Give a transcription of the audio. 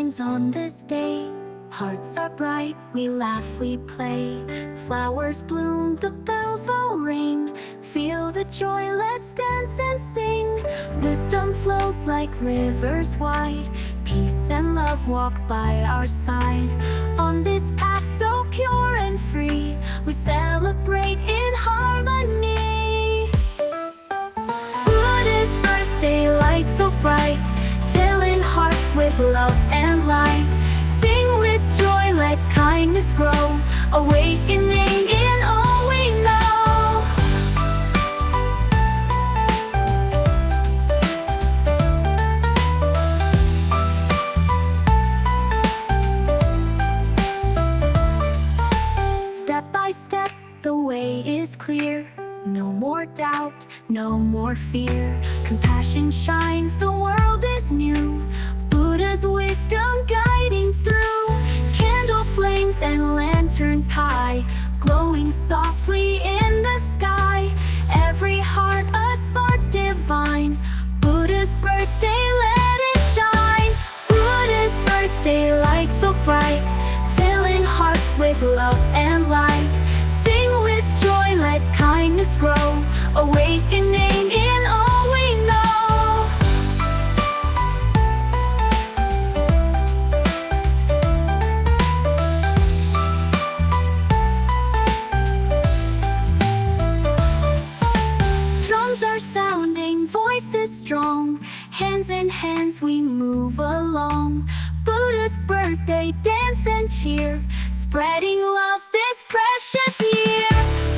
shines on this day. Hearts are bright, we laugh, we play. Flowers bloom, the bells all ring. Feel the joy, let's dance and sing. Wisdom flows like rivers wide. Peace and love walk by our side. On this path so pure and free, we celebrate in harmony. Buddha's birthday light so bright, filling hearts with love and light. Sing with joy, let kindness grow, awakening in all we know. Step by step, the way is clear. No more doubt, no more fear. Compassion shines, the world is new. Buddha's wisdom guiding through. Candle flames and lanterns high, glowing softly in the sky. Every heart a spark divine. Buddha's birthday, let it shine. Buddha's birthday light so bright, filling hearts with love and light. Sing with joy, let kindness grow, awakening in all we know. Drums are sounding, voices strong. Hands in hands we move along. Buddha's birthday, dance and cheer, spreading love this precious year.